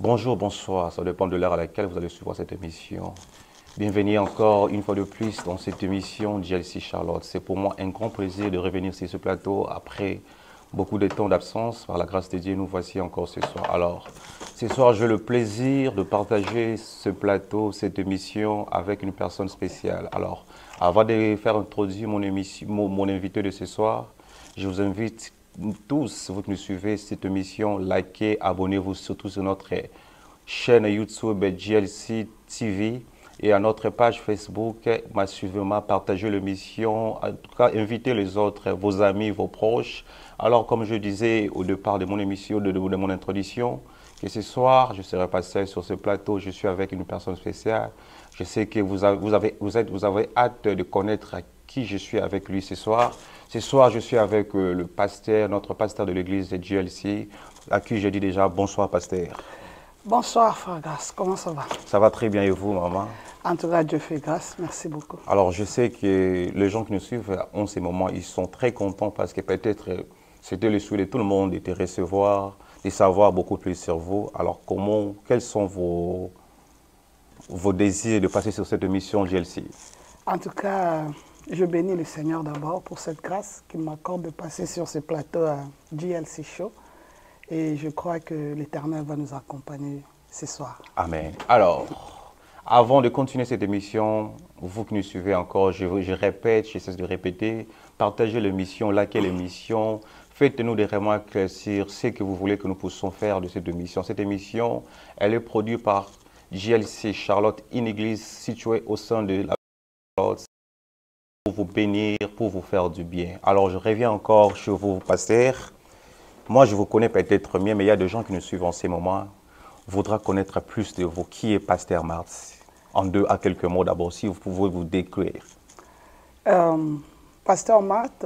Bonjour, bonsoir, ça dépend de l'heure à laquelle vous allez suivre cette émission. Bienvenue encore une fois de plus dans cette émission JLC Charlotte. C'est pour moi un grand plaisir de revenir sur ce plateau après beaucoup de temps d'absence. Par la grâce de Dieu, nous voici encore ce soir. Alors, ce soir, j'ai le plaisir de partager ce plateau, cette émission avec une personne spéciale. Alors, avant de faire introduire mon invité de ce soir, je vous invite tous, vous qui nous suivez cette émission, likez, abonnez-vous surtout sur notre chaîne YouTube JLC TV et à notre page Facebook, massivement partagez l'émission, en tout cas invitez les autres, vos amis, vos proches. Alors comme je disais au départ de mon émission, de mon introduction, que ce soir je serai pas seul sur ce plateau, je suis avec une personne spéciale. Je sais que vous avez hâte de connaître qui je suis avec lui ce soir. Ce soir, je suis avec le pasteur, notre pasteur de l'église de JLC, à qui je dis déjà bonsoir, pasteur. Bonsoir, frère Grâce. Comment ça va? Ça va très bien et vous, maman? En tout cas, Dieu fait grâce. Merci beaucoup. Alors, je sais que les gens qui nous suivent en ces moments, ils sont très contents parce que peut-être c'était le souhait de tout le monde de te recevoir, de savoir beaucoup plus sur vous. Alors, quels sont vos désirs de passer sur cette émission JLC? En tout cas, je bénis le Seigneur d'abord pour cette grâce qu'il m'accorde de passer sur ce plateau à JLC Show. Et je crois que l'Éternel va nous accompagner ce soir. Amen. Alors, avant de continuer cette émission, vous qui nous suivez encore, je répète, je cesse de répéter, partagez l'émission, likez l'émission, faites-nous des remarques sur ce que vous voulez que nous puissions faire de cette émission. Cette émission, elle est produite par JLC Charlotte, une église située au sein de la Charlotte, pour vous bénir, pour vous faire du bien. Alors, je reviens encore chez vous, pasteur. Moi, je vous connais peut-être mieux, mais il y a des gens qui nous suivent en ces moments, voudraient connaître plus de vous. Qui est pasteur Marthe? À quelques mots d'abord, si vous pouvez vous décrire. Pasteur Marthe,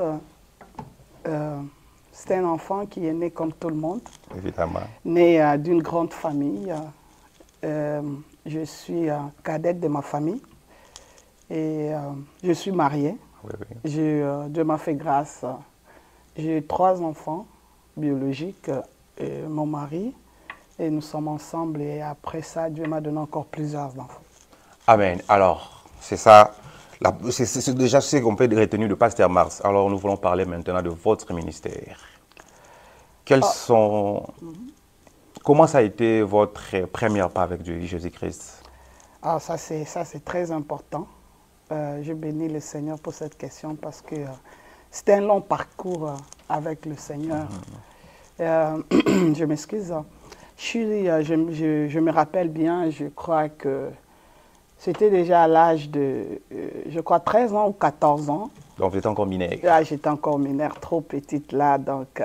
c'est un enfant qui est né comme tout le monde. Évidemment. Né d'une grande famille. Je suis cadette de ma famille. Et je suis mariée. Oui, oui. Dieu m'a fait grâce. J'ai 3 enfants biologiques et mon mari. Et nous sommes ensemble. Et après ça, Dieu m'a donné encore plusieurs enfants. Amen. Alors, c'est ça. C'est déjà ce qu'on peut retenir de pasteur Mars. Alors, nous voulons parler maintenant de votre ministère. Comment ça a été votre première pas avec Dieu, Jésus-Christ? Ah, ça c'est très important. Je bénis le Seigneur pour cette question parce que c'était un long parcours avec le Seigneur. Je m'excuse. Je me rappelle bien, je crois que c'était déjà à l'âge de, je crois, 13 ans ou 14 ans. Donc, vous étiez encore mineure? Ah, j'étais encore mineure, trop petite là. Donc,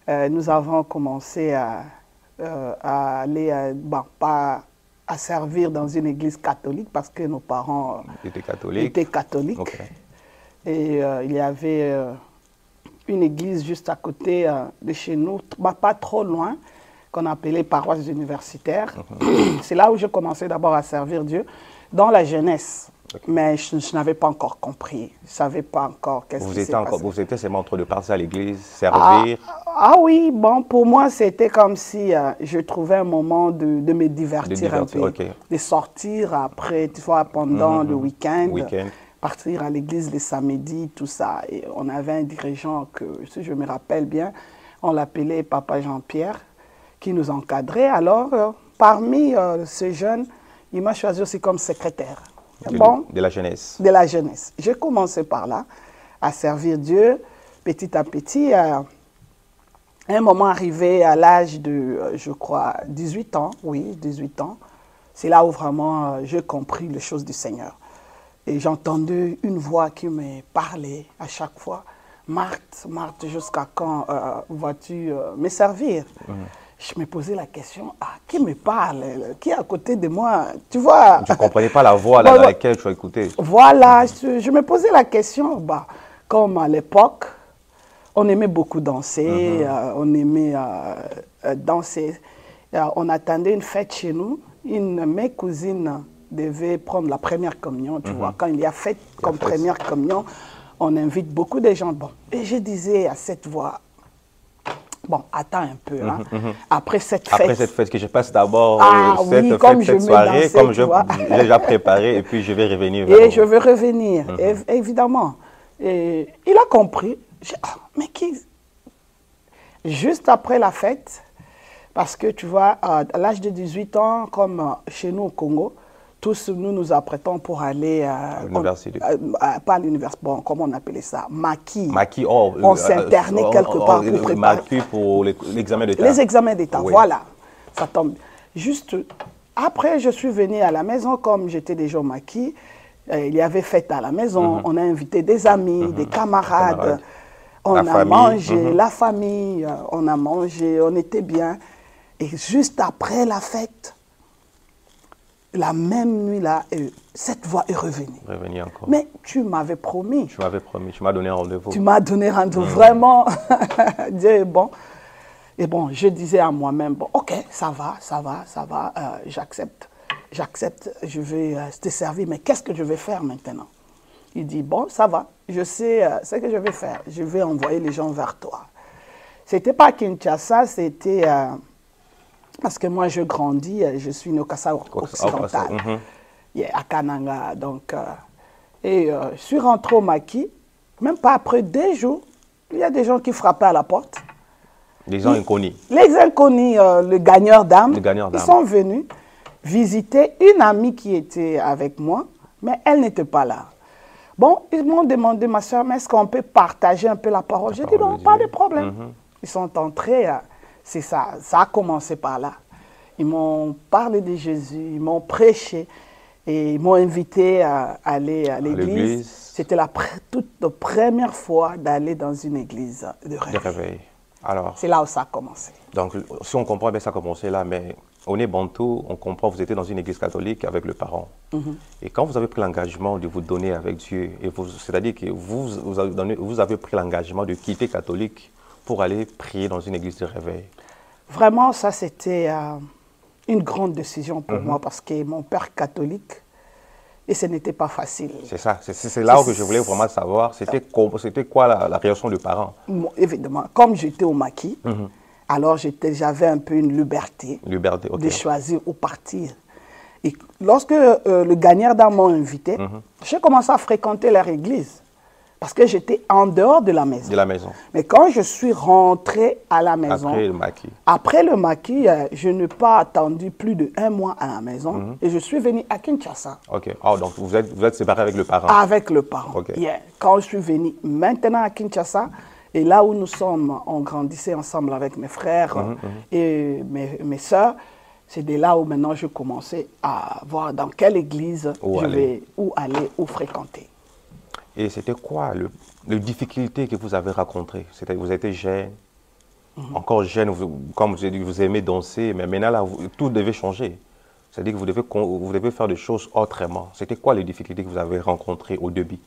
nous avons commencé à aller, pas à servir dans une église catholique parce que nos parents étaient catholiques. Okay. Et il y avait une église juste à côté de chez nous, pas trop loin, qu'on appelait paroisse universitaire. C'est là où je commençais d'abord à servir Dieu, dans la jeunesse. Okay. Mais je n'avais pas encore compris. Je ne savais pas encore qu'est-ce qui s'est passé. Vous étiez seulement entre de passer à l'église, servir? Oui, bon, pour moi, c'était comme si je trouvais un moment de me divertir un peu. Okay. De sortir après, tu vois, pendant le week-end. Partir à l'église les samedis, tout ça. Et on avait un dirigeant que, si je me rappelle bien, on l'appelait Papa Jean-Pierre, qui nous encadrait. Alors, parmi ces jeunes, il m'a choisi aussi comme secrétaire. De la jeunesse. De la jeunesse. J'ai commencé par là, à servir Dieu, petit à petit. À un moment arrivé à l'âge de, je crois, 18 ans, oui, 18 ans, c'est là où vraiment j'ai compris les choses du Seigneur. Et j'entendais une voix qui me parlait à chaque fois. Marthe, Marthe, jusqu'à quand vas-tu me servir? je me posais la question, ah, qui me parle? Qui est à côté de moi? Tu vois? Tu ne comprenais pas la voix là, dans laquelle tu as écouté. Voilà, je me posais la question, bah, comme à l'époque, on aimait beaucoup danser, on aimait danser. On attendait une fête chez nous. Une de mes cousines devait prendre la première communion, tu vois. Quand il y a fête comme première communion, on invite beaucoup de gens. Bon, et je disais à cette voix, bon, attends un peu, hein. Après cette fête que je passe d'abord oui, cette soirée, comme j'ai déjà préparé, et puis je vais revenir vers je vais revenir, évidemment. Et il a compris. Ah, mais qui? Juste après la fête, parce que tu vois, à l'âge de 18 ans, comme chez nous au Congo, tous nous nous apprêtons pour aller à l'université. Pas à l'université, bon, comment on appelait ça? Maquis. Maquis, on s'internait quelque part pour préparer. Maquis pour l'examen d'État. Les examens d'État, oui. Voilà. Ça tombe. Juste après, je suis venu à la maison, comme j'étais déjà au Maquis. Il y avait fête à la maison. On a invité des amis, des camarades. On a mangé, la famille, on a mangé, on était bien. Et juste après la fête, la même nuit-là, cette voix est revenue. Revenue encore. Mais tu m'avais promis. Tu m'avais promis, tu m'as donné un rendez-vous. Tu m'as donné rendez-vous, vraiment. Dieu est bon. Et bon, je disais à moi-même, bon, ok, ça va, j'accepte, je vais te servir, mais qu'est-ce que je vais faire maintenant? Il dit, bon, ça va, je sais ce que je vais faire, je vais envoyer les gens vers toi. C'était pas Kinshasa, c'était... parce que moi, je grandis, je suis au Kassa occidental, à Kananga. Donc, je suis rentré au Maquis, même pas après 2 jours, il y a des gens qui frappaient à la porte. Les gens inconnus. Les inconnus, le gagneur d'âme, ils sont venus visiter une amie qui était avec moi, mais elle n'était pas là. Bon, ils m'ont demandé, ma soeur, mais est-ce qu'on peut partager un peu la parole? J'ai dit, bon, pas de problème. Ils sont entrés, c'est ça, ça a commencé par là. Ils m'ont parlé de Jésus, ils m'ont prêché et ils m'ont invité à aller à l'église. C'était toute première fois d'aller dans une église de réveil. C'est là où ça a commencé. Donc, si on comprend bien, ça a commencé là, mais on est bantou, on comprend, vous étiez dans une église catholique avec le parent. Et quand vous avez pris l'engagement de vous donner avec Dieu, c'est-à-dire que vous avez pris l'engagement de quitter catholique pour aller prier dans une église de réveil. Vraiment, ça c'était une grande décision pour moi parce que mon père catholique, et ce n'était pas facile. C'est ça, c'est là où je voulais vraiment savoir, c'était quoi la réaction des parents? Évidemment, comme j'étais au Maquis, alors j'avais un peu une liberté de choisir où partir. Et lorsque le gagneur d'âme m'a invité, j'ai commencé à fréquenter leur église. Parce que j'étais en dehors de la maison. Mais quand je suis rentré à la maison, après le maquis, je n'ai pas attendu plus d'1 mois à la maison et je suis venu à Kinshasa. Ok. Oh, donc vous êtes séparé avec le parent? Avec le parent. Quand je suis venu maintenant à Kinshasa, et là où nous sommes, on grandissait ensemble avec mes frères et mes soeurs, c'est de là où maintenant je commençais à voir dans quelle église où aller, où fréquenter. Et c'était quoi les difficultés que vous avez rencontrées? Vous étiez jeune, encore jeune, comme vous avez dit, vous aimez danser, mais maintenant là, tout devait changer. C'est-à-dire que vous devez faire des choses autrement. C'était quoi les difficultés que vous avez rencontrées au début?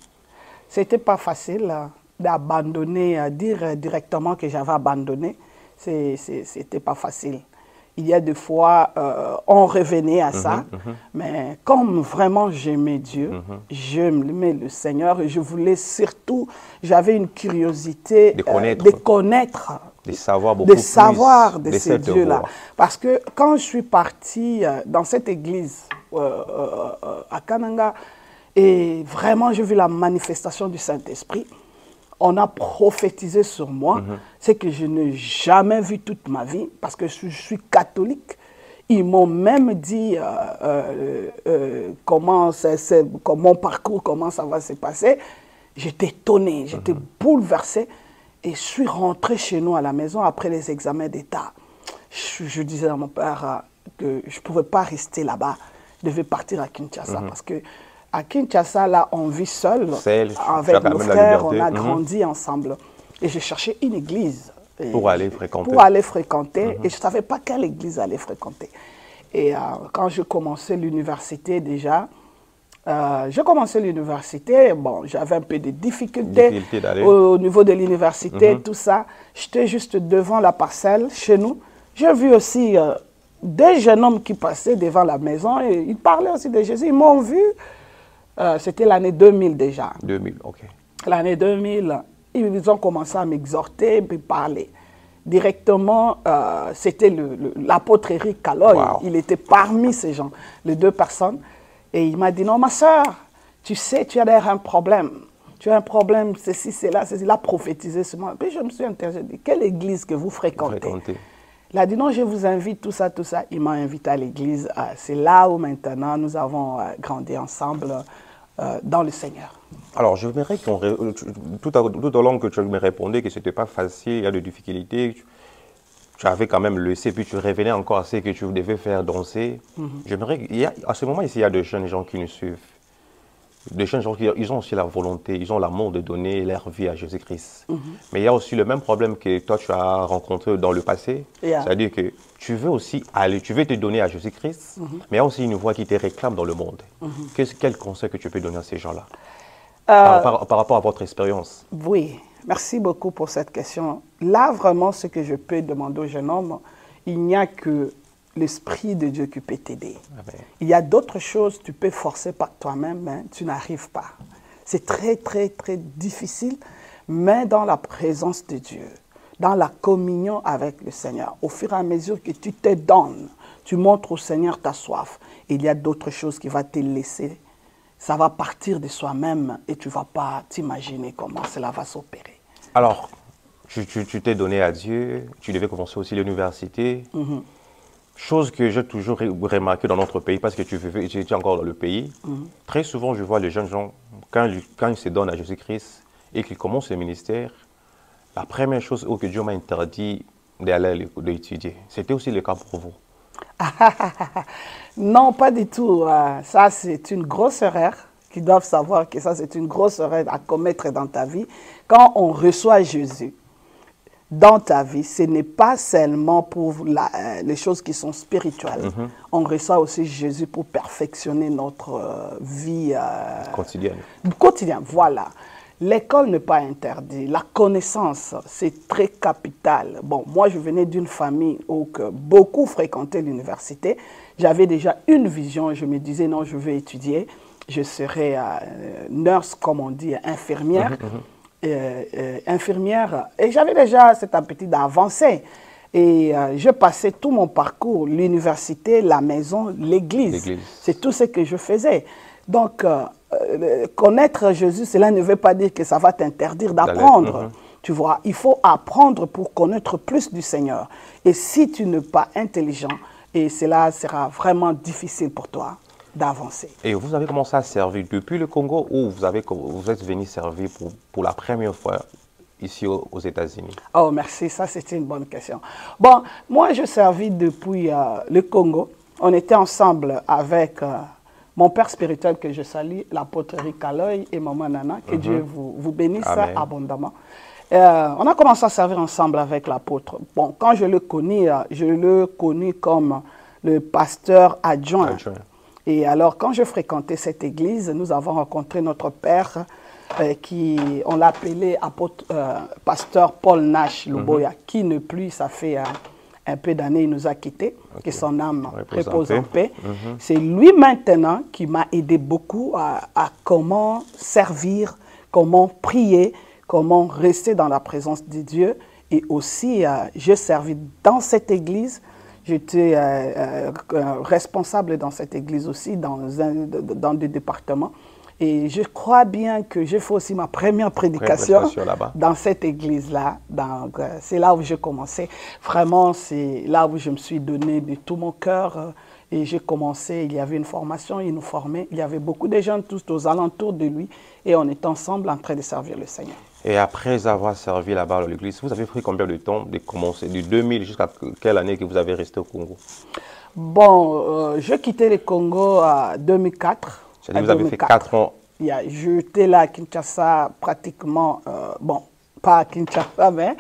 C'était pas facile d'abandonner, dire directement que j'avais abandonné. C'était pas facile. Il y a des fois, on revenait à ça, mais comme vraiment j'aimais Dieu, j'aimais le Seigneur, et je voulais surtout, j'avais une curiosité de connaître, de savoir beaucoup de ces dieux-là. Parce que quand je suis partie dans cette église à Kananga, et vraiment j'ai vu la manifestation du Saint-Esprit, on a prophétisé sur moi, c'est que je n'ai jamais vu toute ma vie, parce que je suis catholique. Ils m'ont même dit comment mon parcours, comment ça va se passer. J'étais étonnée, j'étais bouleversée. Et je suis rentrée chez nous à la maison après les examens d'État. Je disais à mon père que je ne pouvais pas rester là-bas. Je devais partir à Kinshasa, parce que à Kinshasa, là, on vit seul avec nos frères, on a grandi ensemble. Et j'ai cherché une église Pour aller fréquenter. Pour aller fréquenter. Et je ne savais pas quelle église aller fréquenter. Et quand je commençais l'université déjà, bon, j'avais un peu de difficultés au niveau de l'université, tout ça. J'étais juste devant la parcelle, chez nous. J'ai vu aussi des jeunes hommes qui passaient devant la maison et ils parlaient aussi de Jésus. Ils m'ont vu. C'était l'année 2000 déjà. 2000, ok. L'année 2000, ils ont commencé à m'exhorter et parler. Directement, c'était l'apôtre Eric Kaloy. Wow. Il était parmi ces gens, les deux personnes. Et il m'a dit, non, ma soeur, tu sais, tu as d'ailleurs un problème. Tu as un problème, ceci, cela, ceci. Il a prophétisé sur moi. Puis je me suis intéressé, j'ai dit, quelle église que vous fréquentez? Il a dit, non, je vous invite, tout ça, tout ça. Il m'a invité à l'église. C'est là où maintenant nous avons grandi ensemble dans le Seigneur. Alors, je voudrais tout au long que tu me répondais que ce n'était pas facile, il y a des difficultés. Tu avais quand même laissé, puis tu revenais encore à ce que tu devais faire danser. J'aimerais, à ce moment ici, il y a de jeunes gens qui nous suivent. Des jeunes gens qui ils ont aussi la volonté, ils ont l'amour de donner leur vie à Jésus-Christ. Mais il y a aussi le même problème que toi, tu as rencontré dans le passé. C'est-à-dire que tu veux aussi aller, tu veux te donner à Jésus-Christ, mais il y a aussi une voix qui te réclame dans le monde. Quel conseil que tu peux donner à ces gens-là par rapport à votre expérience? Oui. Merci beaucoup pour cette question. Là, vraiment, ce que je peux demander aux jeunes hommes, il n'y a que l'Esprit de Dieu qui peut t'aider. Il y a d'autres choses, tu peux forcer par toi-même, mais tu n'arrives pas. C'est très, très, très difficile, mais dans la présence de Dieu, dans la communion avec le Seigneur, au fur et à mesure que tu te donnes, tu montres au Seigneur ta soif, il y a d'autres choses qui vont te laisser. Ça va partir de soi-même et tu ne vas pas t'imaginer comment cela va s'opérer. Alors, tu t'es donné à Dieu, tu devais commencer aussi l'université. Chose que j'ai toujours remarqué dans notre pays, parce que tu étais encore dans le pays. Très souvent, je vois les jeunes gens, quand ils se donnent à Jésus-Christ et qu'ils commencent le ministère, la première chose que Dieu m'a interdit d'aller étudier. C'était aussi le cas pour vous? Non, pas du tout. Ça, c'est une grosse erreur. Qu'ils doivent savoir que ça, c'est une grosse erreur à commettre dans ta vie. Quand on reçoit Jésus dans ta vie, ce n'est pas seulement pour les choses qui sont spirituelles. On reçoit aussi Jésus pour perfectionner notre vie quotidienne. Quotidienne, voilà. L'école n'est pas interdite. La connaissance, c'est très capital. Bon, moi, je venais d'une famille où beaucoup fréquentaient l'université. J'avais déjà une vision. Je me disais, non, je veux étudier. Je serai nurse, comme on dit, infirmière. Infirmière. Et j'avais déjà cet appétit d'avancer. Et je passais tout mon parcours, l'université, la maison, l'église. C'est tout ce que je faisais. Donc, connaître Jésus, cela ne veut pas dire que ça va t'interdire d'apprendre. Tu vois, il faut apprendre pour connaître plus du Seigneur. Et si tu n'es pas intelligent, et cela sera vraiment difficile pour toi d'avancer. Et vous avez commencé à servir depuis le Congo ou vous êtes venu servir pour la première fois ici aux États-Unis? Oh, merci. Ça, c'était une bonne question. Bon, moi, je servis depuis le Congo. On était ensemble avec mon père spirituel que je salue, l'apôtre Eric Kaloy et maman Nana. Que Dieu vous bénisse abondamment. On a commencé à servir ensemble avec l'apôtre. Bon, quand je le connais comme le pasteur adjoint. Et alors, quand je fréquentais cette église, nous avons rencontré notre père, on l'appelait pasteur Paul Nash Luboya, qui ne plus, ça fait un peu d'années, il nous a quittés, que son âme repose en paix. C'est lui maintenant qui m'a aidé beaucoup à comment servir, comment prier, comment rester dans la présence de Dieu. Et aussi, j'ai servi dans cette église. J'étais responsable dans cette église aussi, dans des départements. Et je crois bien que j'ai fait aussi ma première prédication dans cette église-là. C'est là où j'ai commencé. Vraiment, c'est là où je me suis donné de tout mon cœur. Et j'ai commencé, il y avait une formation, il nous formait. Il y avait beaucoup de gens tous aux alentours de lui. Et on est ensemble en train de servir le Seigneur. Et après avoir servi là-bas à l'église, vous avez pris combien de temps de commencer, du 2000 jusqu'à quelle année que vous avez resté au Congo? Bon, j'ai quitté le Congo en 2004. C'est-à-dire que vous avez fait 4 ans. J'étais là à Kinshasa pratiquement, bon, pas à Kinshasa, mais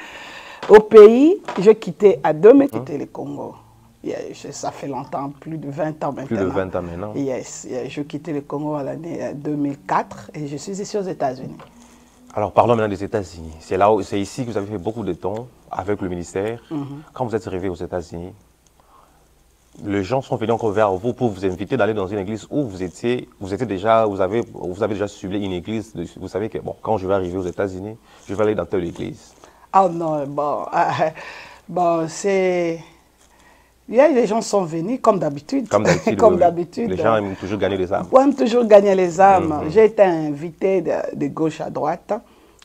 Au pays, je quittais à 2000, quitté le Congo. Ça fait longtemps, plus de 20 ans maintenant. Plus de 20 ans maintenant. Yes, je quittais le Congo à l'année 2004 et je suis ici aux États-Unis. Alors parlons maintenant des États-Unis. C'est ici que vous avez fait beaucoup de temps avec le ministère. Quand vous êtes arrivé aux États-Unis, les gens sont venus encore vers vous pour vous inviter d'aller dans une église où vous avez déjà ciblé une église. Vous savez que bon, quand je vais arriver aux États-Unis, je vais aller dans telle église. Ah non, bon, c'est... Les gens sont venus comme d'habitude. Comme d'habitude. Comme d'habitude. Les gens aiment toujours gagner les âmes. On aime toujours gagner les âmes. J'ai été invité de gauche à droite.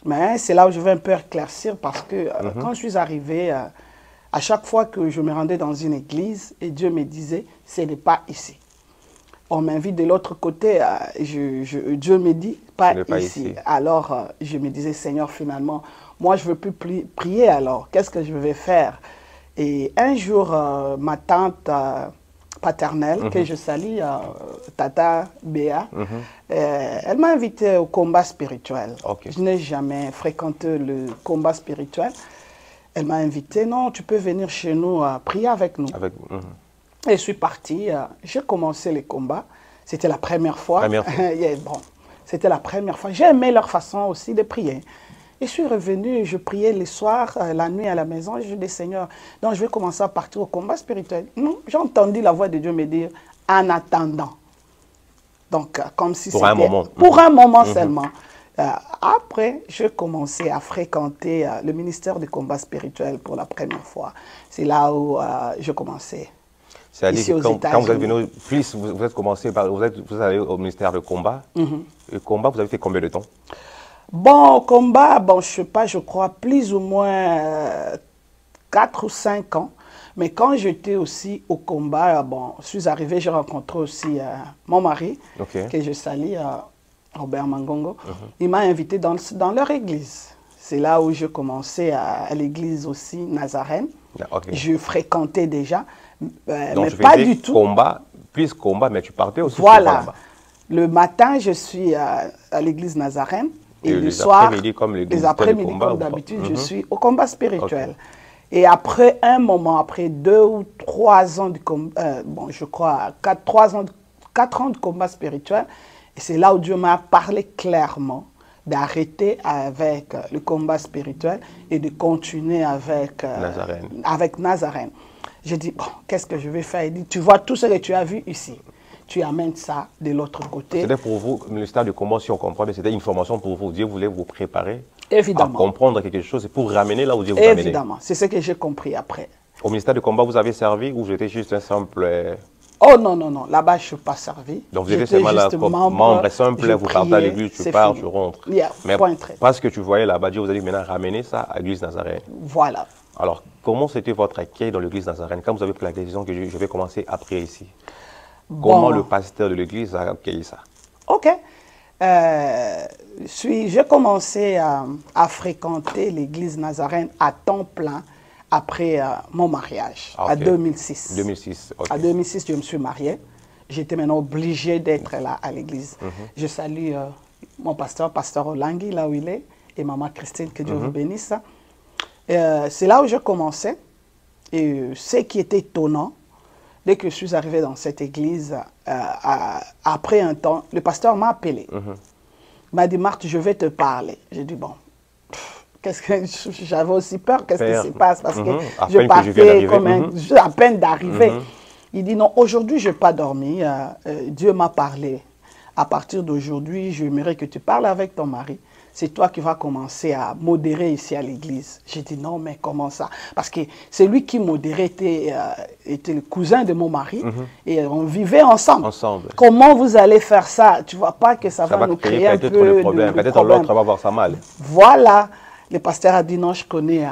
Mais c'est là où je veux un peu éclaircir parce que quand je suis arrivé, à chaque fois que je me rendais dans une église et Dieu me disait, ce n'est pas ici. On m'invite de l'autre côté, Dieu me dit, pas ici. Alors je me disais, Seigneur, finalement, moi je ne veux plus prier alors. Qu'est-ce que je vais faire? Et un jour, ma tante paternelle, que je salue, Tata Béa, elle m'a invité au combat spirituel. Okay. Je n'ai jamais fréquenté le combat spirituel. Elle m'a invité, non, tu peux venir chez nous prier avec nous. Et je suis partie, j'ai commencé les combats. C'était la première fois. Bon, c'était la première fois. J'ai aimé leur façon aussi de prier. Et je suis revenue, je priais les soirs, la nuit à la maison, et je dis, Seigneur, donc je vais commencer à partir au combat spirituel. J'ai entendu la voix de Dieu me dire, en attendant. Donc, comme si c'était... Pour un moment seulement. Après, j'ai commencé à fréquenter le ministère du combat spirituel pour la première fois. C'est là où je commençais. C'est-à-dire que quand vous êtes venu, plus vous êtes allé au ministère du combat. Le combat, vous avez fait combien de temps? Bon, au combat, bon, je ne sais pas, je crois plus ou moins 4 ou 5 ans. Mais quand j'étais aussi au combat, bon, je suis arrivé, j'ai rencontré aussi mon mari, que je salue, Robert Mangongo. Il m'a invité dans leur église. C'est là où je commençais à l'église aussi Nazarène. Je fréquentais déjà, mais pas du tout. Plus combat, mais tu partais aussi. Voilà. Le matin, je suis à l'église Nazarène. Et le soir, les après-midi, comme d'habitude, je suis au combat spirituel. Et après un moment, après 2 ou 3 ans de combat, bon, je crois 4 ans de combat spirituel, et c'est là où Dieu m'a parlé clairement d'arrêter avec le combat spirituel et de continuer avec Nazarène. J'ai dit, bon, qu'est-ce que je vais faire? Il dit, tu vois tout ce que tu as vu ici. Tu amènes ça de l'autre côté. C'était pour vous, le stade de combat, si on comprend, c'était une formation pour vous. Dieu voulait vous préparer à comprendre quelque chose et pour ramener là où Dieu vous a amené. Évidemment, c'est ce que j'ai compris après. Au ministère de combat, vous avez servi ou vous étiez juste un simple... Oh non, non, non, là-bas je ne suis pas servi. Donc vous étiez seulement là comme membre simple, vous partez à l'église, tu pars, tu rentres. Mais parce que tu voyais là-bas, Dieu vous a dit maintenant ramener ça à l'église Nazarène. Voilà. Alors, comment c'était votre accueil dans l'église Nazarène quand vous avez pris la décision que je vais commencer à prier ici? Comment le pasteur de l'église a accueilli ça? Ok. J'ai commencé à fréquenter l'église Nazarène à temps plein après mon mariage, en 2006. 2006, En 2006, je me suis mariée. J'étais maintenant obligée d'être là à l'église. Je salue mon pasteur Olangui, là où il est, et maman Christine, que Dieu vous bénisse. C'est là où je commençais. Et ce qui était étonnant, dès que je suis arrivé dans cette église, après un temps, le pasteur m'a appelé. Il m'a dit, Marthe, je vais te parler. J'ai dit, bon, j'avais aussi peur, qu'est-ce qui se passe? Parce que je partais comme à peine d'arriver. Il dit, non, aujourd'hui, je n'ai pas dormi. Dieu m'a parlé. À partir d'aujourd'hui, j'aimerais que tu parles avec ton mari. C'est toi qui vas commencer à modérer ici à l'église. J'ai dit non, mais comment ça? Parce que c'est lui qui modérait, était le cousin de mon mari et on vivait ensemble. Comment vous allez faire ça? Tu ne vois pas que ça va nous créer un peu de problème. Peut-être l'autre va voir ça mal. Voilà. Le pasteur a dit non, je connais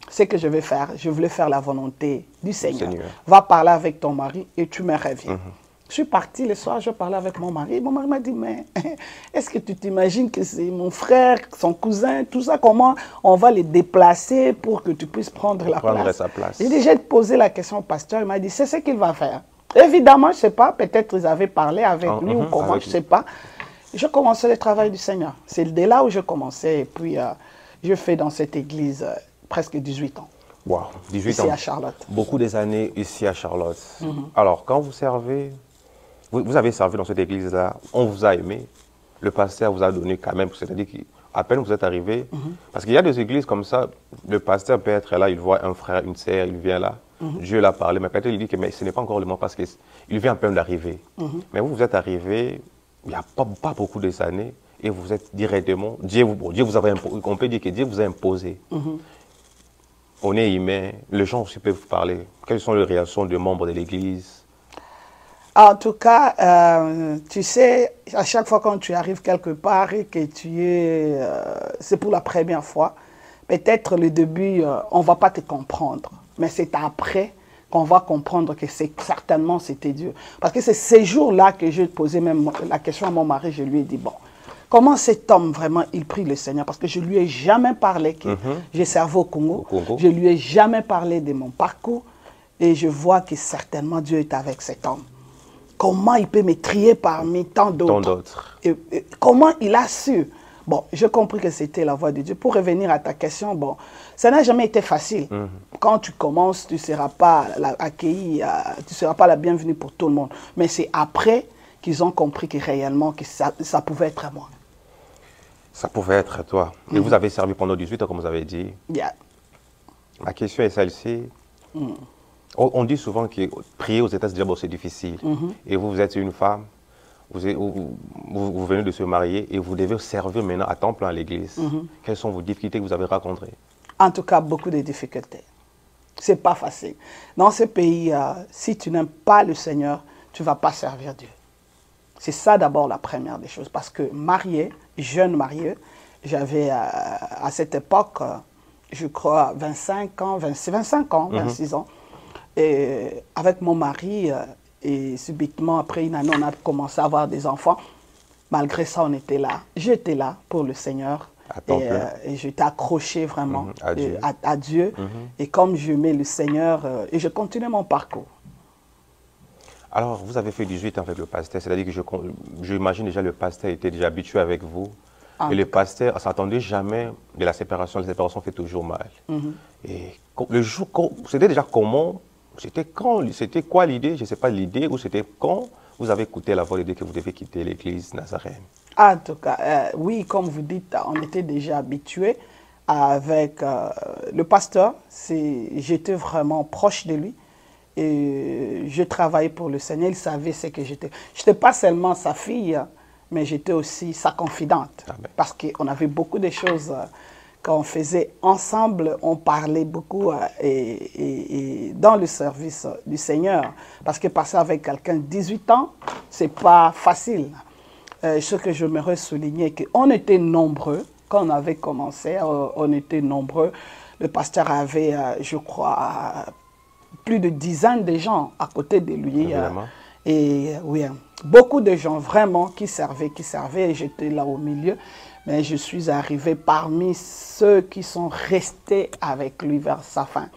ce que je vais faire. Je voulais faire la volonté du Seigneur. Va parler avec ton mari et tu me reviens. Je suis partie le soir, je parlais avec mon mari. Mon mari m'a dit, mais est-ce que tu t'imagines que c'est mon frère, son cousin, tout ça, comment on va les déplacer pour que tu puisses prendre la place? J'ai déjà posé la question au pasteur, il m'a dit, c'est ce qu'il va faire. Évidemment, je ne sais pas, peut-être ils avaient parlé avec lui ou comment, je ne sais pas. Je commençais le travail du Seigneur. C'est de là où je commençais et puis je fais dans cette église presque 18 ans. Wow, 18 ici ans. à Charlotte. Beaucoup des années ici à Charlotte. Alors, quand vous servez, vous avez servi dans cette église-là, on vous a aimé, le pasteur vous a donné quand même, c'est-à-dire qu'à peine vous êtes arrivé, parce qu'il y a des églises comme ça, le pasteur peut être là, il voit un frère, une sœur, il vient là, Dieu l'a parlé, mais peut-être il dit que mais ce n'est pas encore le moment parce qu'il vient à peine d'arriver. Mais vous êtes arrivé, il n'y a pas beaucoup des années, et vous êtes directement, Dieu vous a imposé, on peut dire que Dieu vous a imposé. On est humain, les gens aussi peuvent vous parler. Quelles sont les réactions des membres de l'église? En tout cas, tu sais, à chaque fois quand tu arrives quelque part et que c'est pour la première fois, peut-être le début, on ne va pas te comprendre. Mais c'est après qu'on va comprendre que certainement c'était Dieu. Parce que c'est ces jours-là que je posais même la question à mon mari, je lui ai dit, bon, comment cet homme vraiment, il prie le Seigneur? Parce que je ne lui ai jamais parlé que j'ai servi au Congo. Je ne lui ai jamais parlé de mon parcours. Et je vois que certainement Dieu est avec cet homme. Comment il peut me trier parmi tant d'autres? Comment il a su? Bon, j'ai compris que c'était la voix de Dieu. Pour revenir à ta question, bon, ça n'a jamais été facile. Quand tu commences, tu ne seras pas accueilli, tu ne seras pas la bienvenue pour tout le monde. Mais c'est après qu'ils ont compris que réellement que ça pouvait être à moi. Ça pouvait être à toi. Et vous avez servi pendant 18 ans, comme vous avez dit. Yeah. Ma question est celle-ci. On dit souvent que prier aux états d'abord c'est difficile. Et vous êtes une femme, vous venez de se marier et vous devez servir maintenant à temps plein à l'église. Quelles sont vos difficultés que vous avez rencontrées? En tout cas, beaucoup de difficultés. Ce n'est pas facile. Dans ce pays, si tu n'aimes pas le Seigneur, tu ne vas pas servir Dieu. C'est ça d'abord la première des choses. Parce que marié, jeune marié, j'avais à cette époque, je crois, 25 ans, 26 ans. Et avec mon mari, et subitement, après une année, on a commencé à avoir des enfants. Malgré ça, on était là. J'étais là pour le Seigneur. Et j'étais accroché vraiment à Dieu. Et comme je mets le Seigneur, et je continue mon parcours. Alors, vous avez fait 18 ans avec le pasteur, c'est-à-dire que j'imagine déjà le pasteur était déjà habitué avec vous. Et le pasteur ne s'attendait jamais de la séparation. La séparation fait toujours mal. Et le jour, c'était déjà comment? C'était quand? C'était quoi l'idée? Je ne sais pas l'idée, ou c'était quand vous avez écouté la voix de Dieu que vous devez quitter l'église Nazarène? En tout cas, oui, comme vous dites, on était déjà habitués avec le pasteur. J'étais vraiment proche de lui. Et je travaillais pour le Seigneur. Il savait ce que j'étais. Je n'étais pas seulement sa fille, mais j'étais aussi sa confidente. Parce qu'on avait beaucoup de choses qu'on faisait ensemble. On parlait beaucoup et dans le service du Seigneur. Parce que passer avec quelqu'un de 18 ans, ce n'est pas facile. Ce que j'aimerais souligner, c'est qu'on était nombreux. Quand on avait commencé, on était nombreux. Le pasteur avait, je crois, plus de dizaines de gens à côté de lui. Et oui, beaucoup de gens vraiment qui servaient. Et j'étais là au milieu. Mais je suis arrivé parmi ceux qui sont restés avec lui vers sa fin.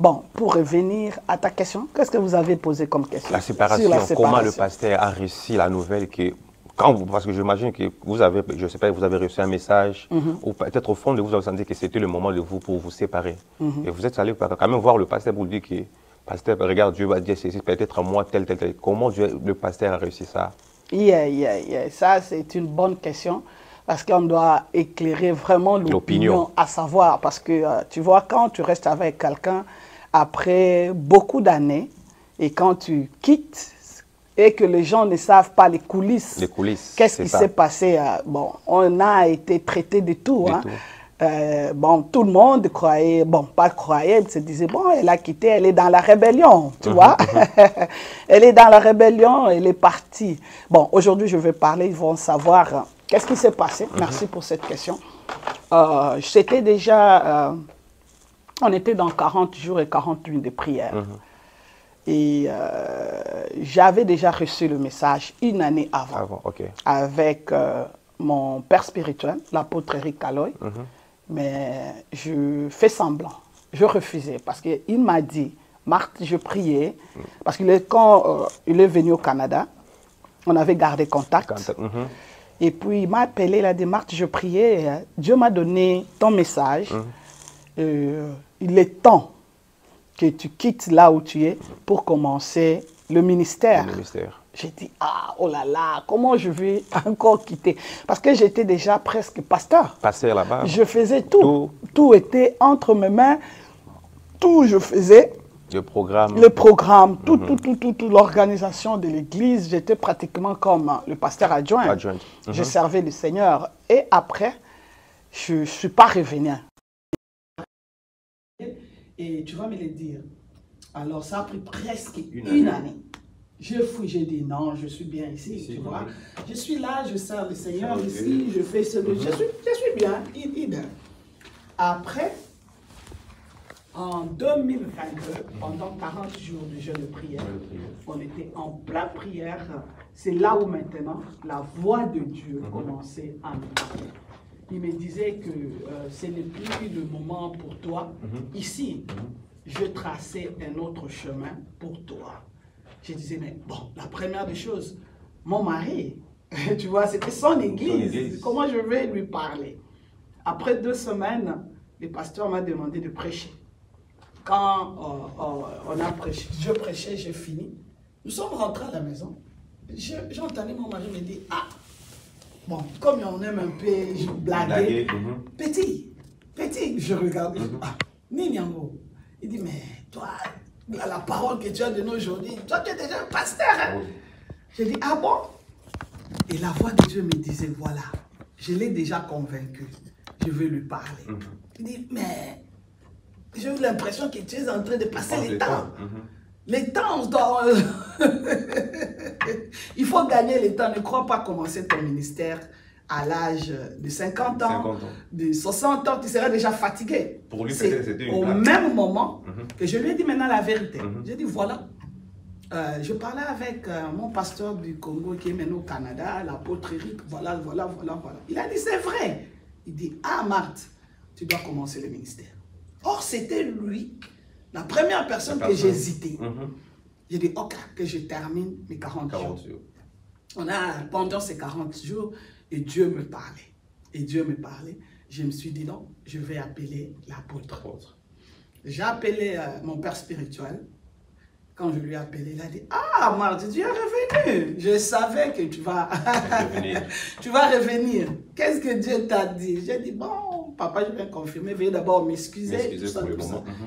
Bon, pour revenir à ta question, qu'est-ce que vous avez posé comme question? La séparation, comment le pasteur a réussi la nouvelle que... parce que j'imagine que vous avez, je sais pas, vous avez reçu un message, ou peut-être au fond de vous, vous avez senti que c'était le moment de vous pour vous séparer. Et vous êtes allé quand même voir le pasteur pour lui dire que, pasteur, regarde, Dieu va dire, c'est peut-être moi, tel. Comment le pasteur a réussi ça? Ça, c'est une bonne question, parce qu'on doit éclairer vraiment l'opinion à savoir. Parce que, tu vois, quand tu restes avec quelqu'un, après beaucoup d'années, et quand tu quittes, et que les gens ne savent pas les coulisses. Qu'est-ce qui s'est passé? Bon, on a été traité de tout. Bon, tout le monde croyait, bon, pas croyait, se disait, bon, elle a quitté, elle est dans la rébellion, tu vois. Elle est dans la rébellion, elle est partie. Bon, aujourd'hui, je vais parler, ils vont savoir qu'est-ce qui s'est passé. Merci pour cette question. C'était déjà, on était dans 40 jours et 40 nuits de prière. Et j'avais déjà reçu le message une année avant, avec mon père spirituel, l'apôtre Eric Kaloy. Mais je fais semblant, je refusais parce qu'il m'a dit, Marthe, je priais, parce que quand il est venu au Canada, on avait gardé contact. Et puis il m'a appelé, il a dit, Marthe, je priais, Dieu m'a donné ton message. il est temps que tu quittes là où tu es pour commencer le ministère. Le ministère. J'ai dit, ah, oh là là, comment je vais encore quitter? Parce que j'étais déjà presque pasteur. Pasteur là-bas. Je faisais tout. Tout était entre mes mains. Tout, je faisais. Le programme. Le programme, tout, l'organisation de l'église. J'étais pratiquement comme le pasteur adjoint. Je servais le Seigneur. Et après, je ne suis pas revenu. Et tu vas me le dire. Alors, ça a pris presque une année. Je fouille, j'ai dit non, je suis bien ici, tu vois. Je suis là, je sers le Seigneur ici, je fais ce que je suis bien, idem. Après, en 2022, pendant 40 jours de jeûne de prière, on était en pleine prière. C'est là où maintenant la voix de Dieu commençait à me parler. Il me disait que ce n'est plus le moment pour toi. Ici, je traçais un autre chemin pour toi. Je disais, mais bon, la première des choses, mon mari, tu vois, c'était son église. Comment je vais lui parler? Après 2 semaines, le pasteur m'a demandé de prêcher. Quand on a prêché, je prêchais, j'ai fini. Nous sommes rentrés à la maison. J'ai entendu mon mari me dire, ah, bon, comme on aime un peu, je blaguais. Petit, je regarde, ah, Ninyango. Il dit, mais toi, la parole que tu as donnée aujourd'hui, toi tu es déjà un pasteur. Hein? J'ai dit, ah bon? Et la voix de Dieu me disait, voilà, je l'ai déjà convaincu, je vais lui parler. Il dit, mais j'ai eu l'impression que tu es en train de passer le temps. Les temps, on doit... il faut gagner le temps. Ne crois pas commencer ton ministère à l'âge de 50 ans, de 60 ans, tu seras déjà fatigué. Pour lui, c'était au même moment que je lui ai dit maintenant la vérité. J'ai dit, voilà, je parlais avec mon pasteur du Congo qui est maintenant au Canada, l'apôtre Eric, voilà. Il a dit, c'est vrai. Il dit, ah Marthe, tu dois commencer le ministère. Or, c'était lui, la première personne que j'hésitais. J'ai dit, ok, que je termine mes 40 jours. On a, pendant ces 40 jours, et Dieu me parlait. Je me suis dit, non, je vais appeler l'apôtre. J'ai appelé mon père spirituel. Quand je lui ai appelé, il a dit, ah, Marthe, tu es revenu. Je savais que tu vas revenir. Qu'est-ce que Dieu t'a dit? J'ai dit, bon, papa, je vais confirmer. Veuillez d'abord m'excuser.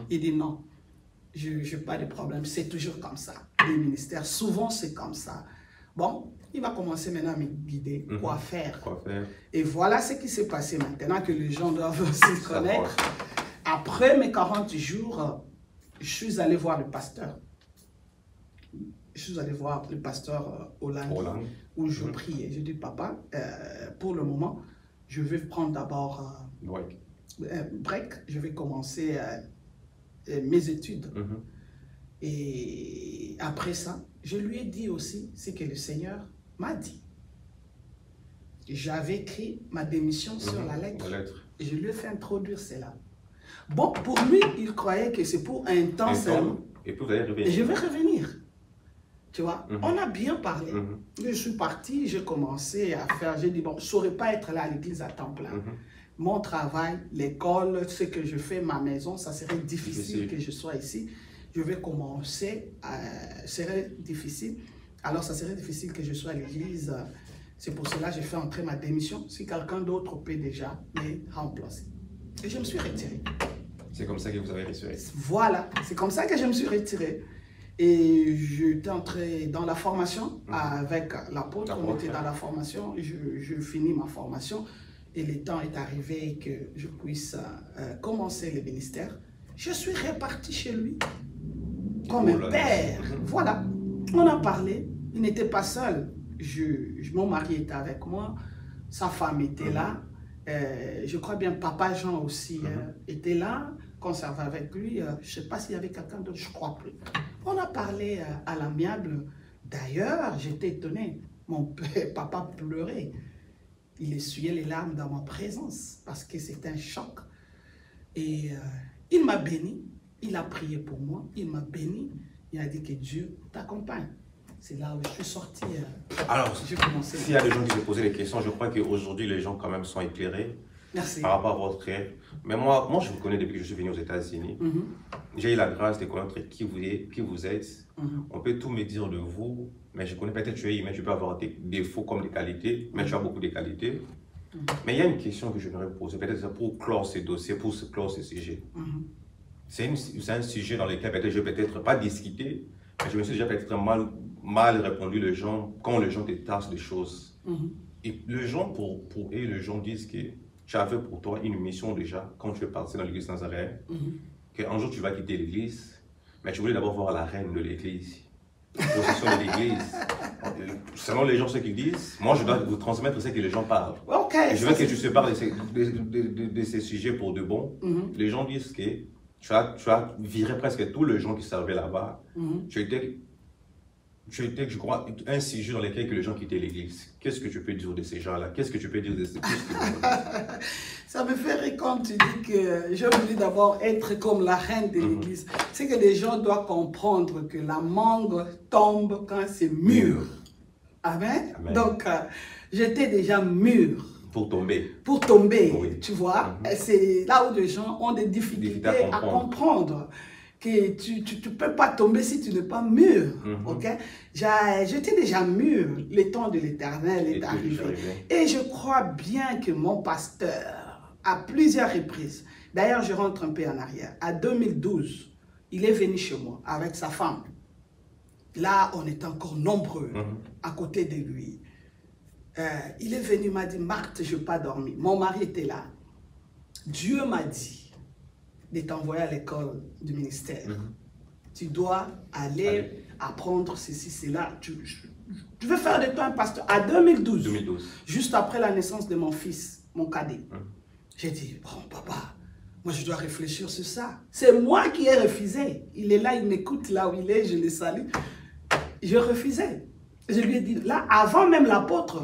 Il dit, non, je n'ai pas de problème. C'est toujours comme ça. Les ministères, souvent, c'est comme ça. Bon, il va commencer maintenant à me guider, quoi faire. Et voilà ce qui s'est passé maintenant que les gens doivent se connaître. Après mes 40 jours, je suis allé voir le pasteur. Je suis allé voir le pasteur Hollande, où je priais. Je dis, papa, pour le moment, je vais prendre d'abord break. Je vais commencer mes études. Et après ça, je lui ai dit aussi ce que le Seigneur m'a dit. J'avais écrit ma démission sur la lettre. Et je lui ai fait introduire cela. Bon, pour lui, il croyait que c'est pour un temps seulement. Et puis vous allez revenir. Et je vais revenir. Tu vois, on a bien parlé. Je suis parti, j'ai commencé à faire, j'ai dit, bon, je ne saurais pas être là à l'église à temps plein. Mon travail, l'école, ce que je fais, ma maison, ça serait difficile que je sois ici. Je vais commencer, serait difficile. Alors, ça serait difficile que je sois à l'église. C'est pour cela que j'ai fait entrer ma démission. Si quelqu'un d'autre peut déjà me remplacer. Et je me suis retiré. C'est comme ça que vous avez retiré. Voilà, c'est comme ça que je me suis retiré. Et j'étais entré dans la formation avec l'apôtre. On était dans la formation. Je finis ma formation. Et le temps est arrivé que je puisse commencer le ministère. Je suis reparti chez lui comme un père. Voilà. On a parlé. Il n'était pas seul. Mon mari était avec moi. Sa femme était là. Je crois bien papa Jean aussi était là. Conservé avec lui. Je ne sais pas s'il y avait quelqu'un d'autre. Je ne crois plus. On a parlé à l'amiable. D'ailleurs, j'étais étonné. Mon père, papa pleurait. Il essuyait les larmes dans ma présence parce que c'était un choc. Et il m'a béni. Il a prié pour moi. Il m'a béni. Il a dit que Dieu t'accompagne. C'est là où je suis sorti. Alors, s'il y a des gens qui se posaient des questions, je crois qu'aujourd'hui, les gens quand même sont éclairés. Merci. Par rapport à votre rêve. Mais moi, je vous connais depuis que je suis venu aux États-Unis. J'ai eu la grâce de connaître qui vous êtes. On peut tout me dire de vous, mais je connais peut-être que tu es humain, je peux avoir des défauts comme des qualités, mais tu as beaucoup de qualités. Mais il y a une question que je voudrais poser, peut-être pour clore ces dossiers, pour clore ces sujets. C'est un sujet dans lequel peut-être je vais peut-être pas discuter, mais je me suis déjà peut-être mal répondu quand les gens te tassent des choses. Et les gens, les gens disent que tu avais pour toi une mission déjà quand tu es parti dans l'église Nazareth, qu'un jour tu vas quitter l'église, mais tu voulais d'abord voir la reine de l'église, la position de l'église. Selon les gens, ce qu'ils disent, moi je dois vous transmettre ce que les gens parlent. Et je veux que tu se parles de ces sujets pour de bon. Les gens disent que tu as viré presque tous les gens qui servaient là-bas. Tu étais, je crois, un sujet dans lequel les gens quittaient l'église. Qu'est-ce que tu peux dire de ces gens-là? Qu'est-ce que tu peux dire de ces gens-là? Ça me fait rire quand tu dis que je voulais d'abord être comme la reine de l'église. C'est que les gens doivent comprendre que la mangue tombe quand c'est mûr. Amen. Donc, j'étais déjà mûr. Pour tomber. Pour tomber, oui. Tu vois. C'est là où les gens ont des difficultés à comprendre. Que tu ne peux pas tomber si tu n'es pas mûr. J'étais déjà mûr. Le temps de l'Éternel est arrivé. Et je crois bien que mon pasteur, à plusieurs reprises, d'ailleurs je rentre un peu en arrière, à 2012, il est venu chez moi avec sa femme. Là, on était encore nombreux à côté de lui. Il est venu, il m'a dit, Marthe, je n'ai pas dormi. Mon mari était là. Dieu m'a dit de t'envoyer à l'école du ministère. Tu dois aller apprendre ceci, cela. Tu veux faire de toi un pasteur. À 2012, juste après la naissance de mon fils, mon cadet, j'ai dit, bon papa, moi je dois réfléchir sur ça. C'est moi qui ai refusé. Il est là, il m'écoute là où il est, je le salue. Je refusais. Je lui ai dit, là, avant même l'apôtre,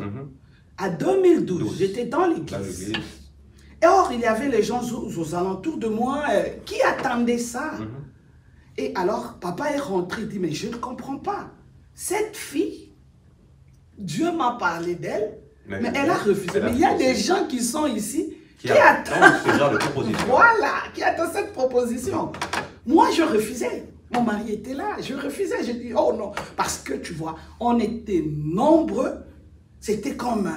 à 2012, j'étais dans l'église. Et or, il y avait les gens aux alentours de moi qui attendaient ça. Et alors, papa est rentré, il dit, mais je ne comprends pas. Cette fille, Dieu m'a parlé d'elle, mais elle a refusé. Mais il y a des gens qui sont ici qui attendent ce genre de proposition. Voilà, qui attendent cette proposition. Moi, je refusais. Mon mari était là, je refusais. Je dis, oh non, parce que tu vois, on était nombreux. C'était comme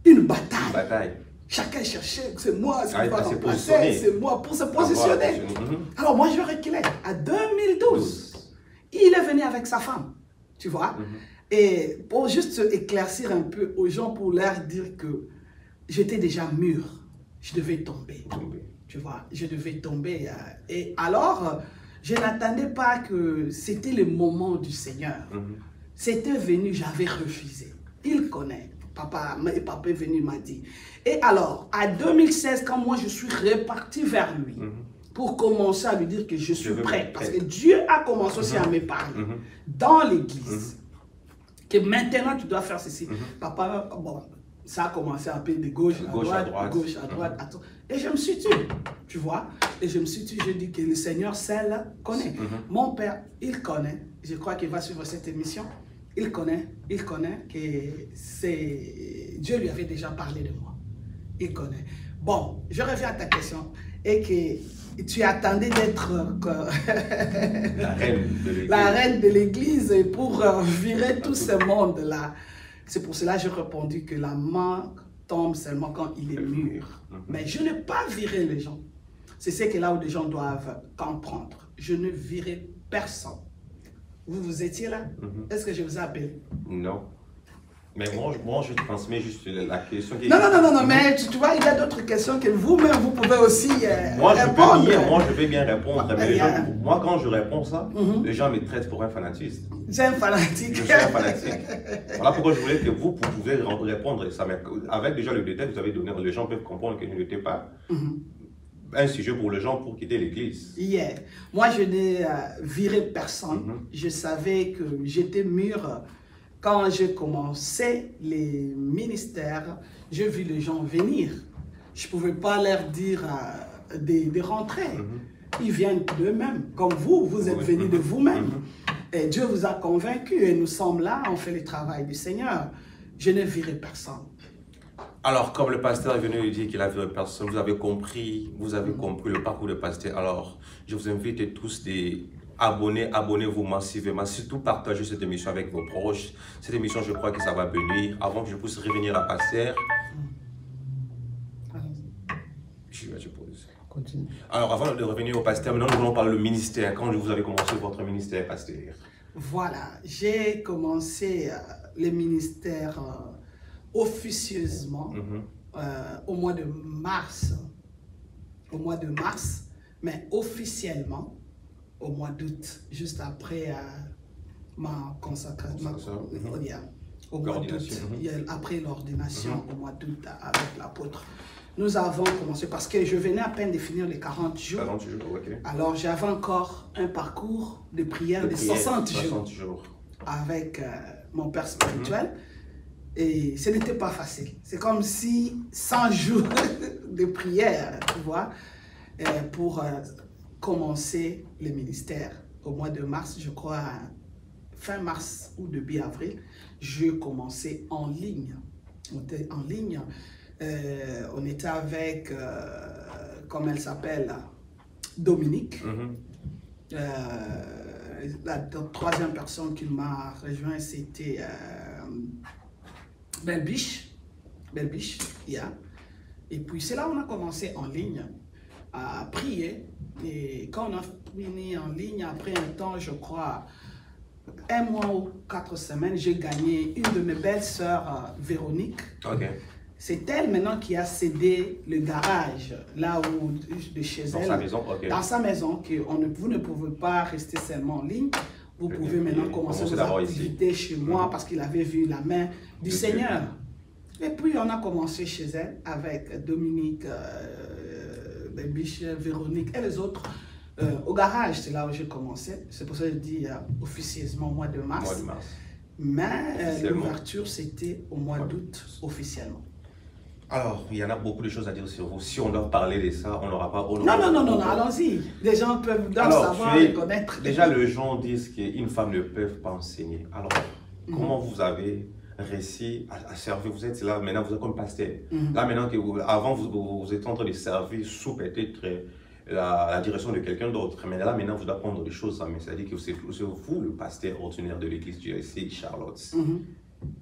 une bataille. Chacun cherchait, c'est moi, c'est moi, pour se positionner. Alors moi, je reculais. À 2012, il est venu avec sa femme, tu vois. Et pour juste éclaircir un peu aux gens, pour leur dire que j'étais déjà mûr, je devais tomber. Tu vois, je devais tomber. Et alors, je n'attendais pas que c'était le moment du Seigneur. C'était venu, j'avais refusé. Il connaît. Papa est venu, m'a dit. Et alors, à 2016, quand moi je suis reparti vers lui, pour commencer à lui dire que je suis prêt, parce que Dieu a commencé aussi à me parler dans l'église, que maintenant tu dois faire ceci. Papa, bon, ça a commencé un peu de gauche à droite. Et je me suis dit, tu vois, et je me suis dit, je dis que le Seigneur seul connaît. Mon père, il connaît, je crois qu'il va suivre cette émission. Il connaît que Dieu lui avait déjà parlé de moi. Il connaît. Bon, je reviens à ta question. Et que tu attendais d'être la reine de l'église pour virer tout ce monde-là. C'est pour cela que j'ai répondu que la main tombe seulement quand il est mûr. Mais je n'ai pas viré les gens. C'est ce que là où les gens doivent comprendre. Je ne virai personne. Vous étiez là? Est-ce que je vous ai appelé? Non. Mais moi, je transmets juste la question. Non, mais tu vois, il y a d'autres questions que vous-même, vous pouvez aussi répondre. Moi, je vais bien répondre. Mais les gens, moi, quand je réponds ça, les gens me traitent pour un fanatiste. C'est un fanatique. Je suis un fanatique. Voilà pourquoi je voulais que vous pouvez répondre ça. Mais avec déjà le détail que vous avez donné, les gens peuvent comprendre que vous n'étiez pas un sujet pour les gens pour quitter l'église. Moi, je n'ai viré personne. Je savais que j'étais mûr. Quand j'ai commencé les ministères, j'ai vu les gens venir. Je ne pouvais pas leur dire de rentrer. Ils viennent d'eux-mêmes. Comme vous êtes venus de vous-même. Et Dieu vous a convaincu et nous sommes là, on fait le travail du Seigneur. Je n'ai viré personne. Alors, comme le pasteur est venu de dire qu'il a vu personne, vous avez compris le parcours du pasteur. Alors, je vous invite tous abonnez-vous massivement, surtout partagez cette émission avec vos proches. Cette émission, je crois que ça va venir. Avant que je puisse revenir à pasteur, je pose. Continue. Alors, avant de revenir au pasteur, maintenant nous allons parler du ministère. Quand vous avez commencé votre ministère, pasteur? Voilà, j'ai commencé le ministère officieusement au mois de mars. Mais officiellement au mois d'août, juste après ma consacration, au mois d'août, après l'ordination au mois d'août avec l'apôtre. Nous avons commencé parce que je venais à peine de finir les 40 jours. 40 jours, ok. Alors j'avais encore un parcours de prière de 60 jours avec mon père spirituel. Et ce n'était pas facile. C'est comme si 100 jours de prière, tu vois, pour commencer le ministère. Au mois de mars, je crois, fin mars ou début avril, je commençais en ligne. On était en ligne. On était avec, comment elle s'appelle, Dominique. La troisième personne qui m'a rejoint, c'était Belbiche, yeah. Et puis c'est là où on a commencé en ligne à prier. Et quand on a fini en ligne, après un temps, je crois, 1 mois ou 4 semaines, j'ai gagné une de mes belles sœurs, Véronique. Okay. C'est elle maintenant qui a cédé le garage, là où, de chez elle. Dans sa maison, ok. Dans sa maison, que vous ne pouvez pas rester seulement en ligne. Vous pouvez maintenant commencer vos activités chez moi parce qu'il avait vu la main du Seigneur. Et puis on a commencé chez elle avec Dominique, Biche, Véronique et les autres. Au garage, c'est là où j'ai commencé. C'est pour ça que je dis officieusement au mois de mars. Mais l'ouverture, c'était au mois d'août officiellement. Alors, il y en a beaucoup de choses à dire sur vous. Si on doit parler de ça, on n'aura pas... Non, allons-y. Les gens doivent savoir et connaître. Déjà, les gens disent qu'une femme ne peut pas enseigner. Alors, comment vous avez réussi à servir? Vous êtes là, maintenant vous êtes comme pasteur. Là, maintenant, avant, vous êtes en train de servir sous peut-être la direction de quelqu'un d'autre. Mais là, maintenant, vous devez apprendre des choses. Mais c'est-à-dire que c'est vous, le pasteur ordinaire de l'église du GLC Charlotte.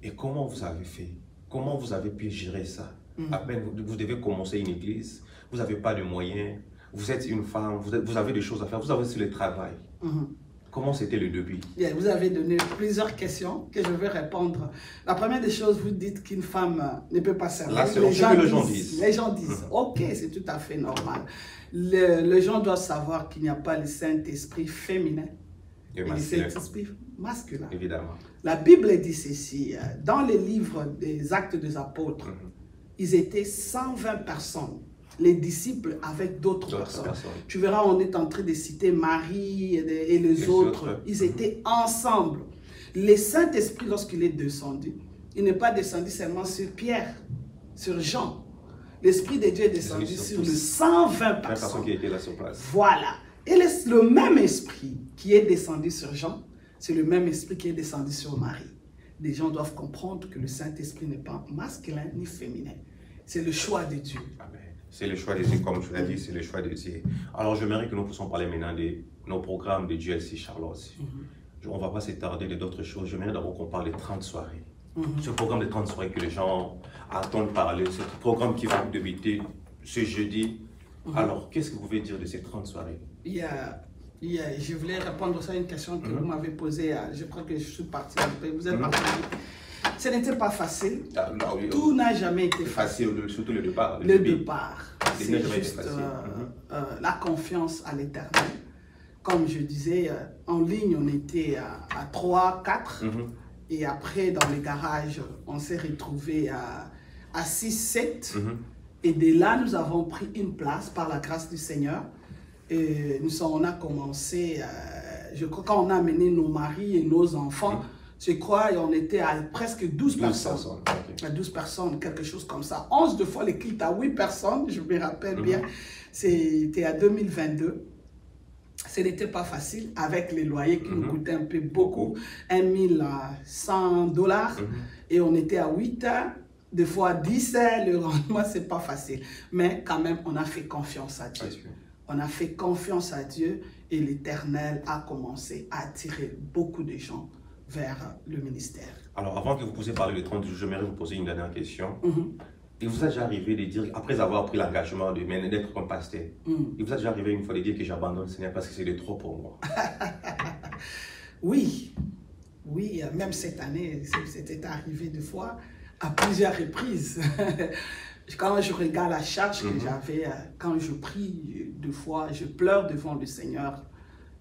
Et comment vous avez fait? Comment vous avez pu gérer ça? À peine vous devez commencer une église, vous n'avez pas de moyens, vous êtes une femme, vous avez des choses à faire, vous avez aussi le travail. Comment c'était le début? Vous avez donné plusieurs questions que je vais répondre. La première des choses, vous dites qu'une femme ne peut pas servir. Là, c'est ce que les gens disent. Les gens disent, ok, c'est tout à fait normal. Les gens doivent savoir qu'il n'y a pas le Saint-Esprit féminin et le Saint-Esprit masculin. Évidemment. La Bible dit ceci, dans les livres des Actes des Apôtres, ils étaient 120 personnes, les disciples avec d'autres personnes. Tu verras, on est en train de citer Marie et les autres. Ils étaient ensemble. Le Saint-Esprit, lorsqu'il est descendu, il n'est pas descendu seulement sur Pierre, sur Jean. L'Esprit de Dieu est descendu sur les 120 personnes qui étaient là sur place. Voilà. Et le même Esprit qui est descendu sur Jean, c'est le même Esprit qui est descendu sur Marie. Les gens doivent comprendre que le Saint-Esprit n'est pas masculin ni féminin. C'est le choix de Dieu. C'est le choix de Dieu, comme je l'ai dit, c'est le choix de Dieu. Alors, j'aimerais que nous puissions parler maintenant de nos programmes de GLC Charlotte. On ne va pas s'attarder d'autres choses. J'aimerais d'abord qu'on parle des 30 soirées. Ce programme de 30 soirées que les gens attendent parler, ce programme qui va débuter ce jeudi. Alors, qu'est-ce que vous pouvez dire de ces 30 soirées? Je voulais répondre à une question que vous m'avez posée. Je crois que je suis parti un peu. Vous êtes parti. Ce n'était pas facile. Tout n'a jamais été facile. Surtout le départ. Le départ. C'est juste la confiance à l'Éternel. Comme je disais, en ligne, on était à 3, 4. Et après, dans les garages, on s'est retrouvés à 6, 7. Et de là, nous avons pris une place par la grâce du Seigneur. Et on a commencé, je crois, quand on a amené nos maris et nos enfants, je crois on était à presque 12 personnes. À 12 personnes, quelque chose comme ça. 11 de fois les cultes à 8 personnes, je me rappelle bien. C'était à 2022. Ce n'était pas facile avec les loyers qui nous coûtaient un peu beaucoup, $1 100. Et on était à 8 Des fois, 10 heures, le rendement, c'est pas facile. Mais quand même, on a fait confiance à Dieu. On a fait confiance à Dieu et l'Éternel a commencé à attirer beaucoup de gens vers le ministère. Alors, avant que vous puissiez parler de 30 jours, j'aimerais vous poser une dernière question. Il vous a déjà arrivé de dire, après avoir pris l'engagement d'être comme pasteur, il vous a déjà arrivé une fois de dire que j'abandonne le Seigneur parce que c'est de trop pour moi? Oui, même cette année, c'était arrivé deux fois, à plusieurs reprises. Quand je regarde la charge que j'avais, quand je prie deux fois, je pleure devant le Seigneur.